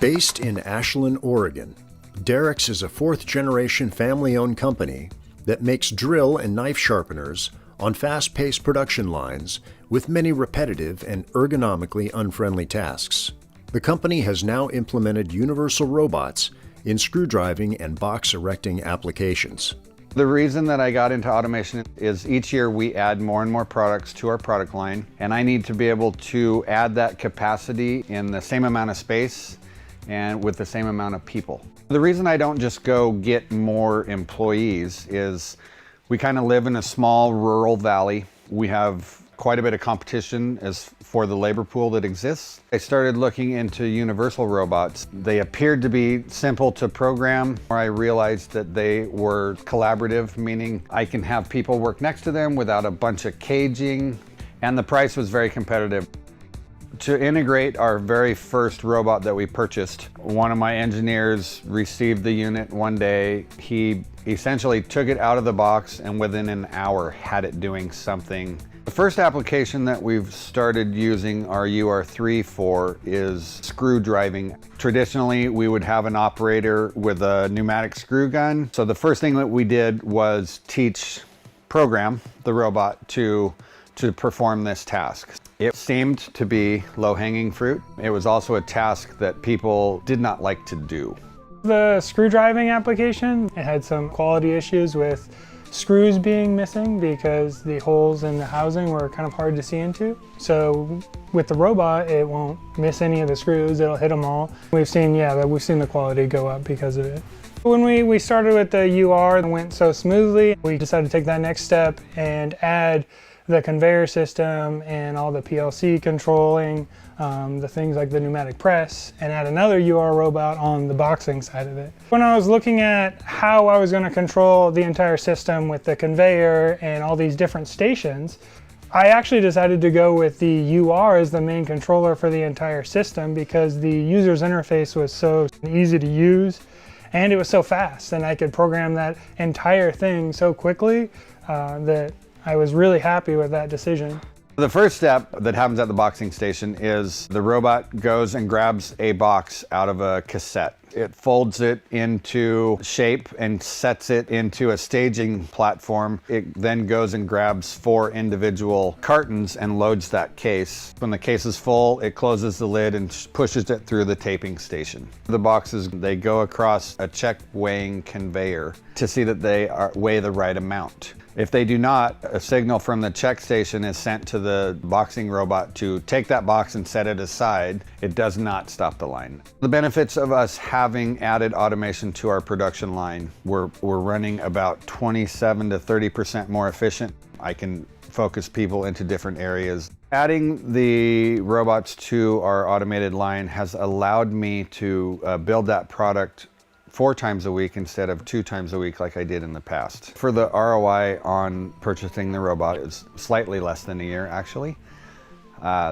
Based in Ashland, Oregon, Derek's is a fourth-generation family-owned company that makes drill and knife sharpeners on fast-paced production lines with many repetitive and ergonomically unfriendly tasks. The company has now implemented universal robots in screwdriving and box erecting applications. The reason that I got into automation is each year we add more and more products to our product line, and I need to be able to add that capacity in the same amount of space and with the same amount of people. The reason I don't just go get more employees is we kind of live in a small rural valley. We have quite a bit of competition as for the labor pool that exists. I started looking into universal robots. They appeared to be simple to program. I realized that they were collaborative, meaning I can have people work next to them without a bunch of caging, and the price was very competitive. To integrate our very first robot that we purchased, one of my engineers received the unit one day. He essentially took it out of the box and within an hour had it doing something. The first application that we've started using our UR3 for is screw driving. Traditionally, we would have an operator with a pneumatic screw gun. So the first thing that we did was program the robot to perform this task. It seemed to be low-hanging fruit. It was also a task that people did not like to do. The screw driving application, it had some quality issues with screws being missing because the holes in the housing were kind of hard to see into. So with the robot, it won't miss any of the screws, it'll hit them all. We've seen the quality go up because of it. When we started with the UR, it went so smoothly, we decided to take that next step and add the conveyor system and all the PLC controlling, the things like the pneumatic press, and add another UR robot on the boxing side of it. When I was looking at how I was going to control the entire system with the conveyor and all these different stations, I actually decided to go with the UR as the main controller for the entire system because the user's interface was so easy to use and it was so fast, and I could program that entire thing so quickly that I was really happy with that decision. The first step that happens at the boxing station is the robot goes and grabs a box out of a cassette. It folds it into shape and sets it into a staging platform. It then goes and grabs 4 individual cartons and loads that case. When the case is full, it closes the lid and pushes it through the taping station. The boxes, they go across a check weighing conveyor to see that they weigh the right amount. If they do not, a signal from the check station is sent to the boxing robot to take that box and set it aside. It does not stop the line. The benefits of us having added automation to our production line, we're running about 27 to 30% more efficient. I can focus people into different areas. Adding the robots to our automated line has allowed me to build that product 4 times a week instead of 2 times a week like I did in the past. For the ROI on purchasing the robot is slightly less than a year actually.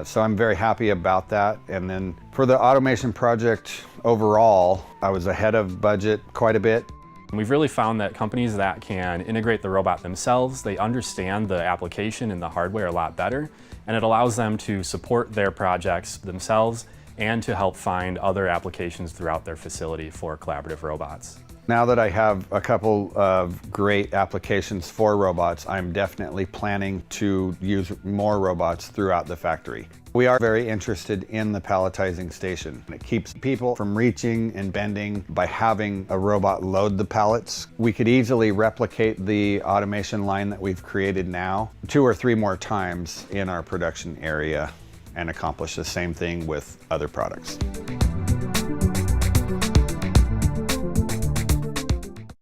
So I'm very happy about that. And then for the automation project overall, I was ahead of budget quite a bit. We've really found that companies that can integrate the robot themselves, they understand the application and the hardware a lot better, and it allows them to support their projects themselves and to help find other applications throughout their facility for collaborative robots. Now that I have a couple of great applications for robots, I'm definitely planning to use more robots throughout the factory. We are very interested in the palletizing station. It keeps people from reaching and bending by having a robot load the pallets. We could easily replicate the automation line that we've created now 2 or 3 more times in our production area and accomplish the same thing with other products.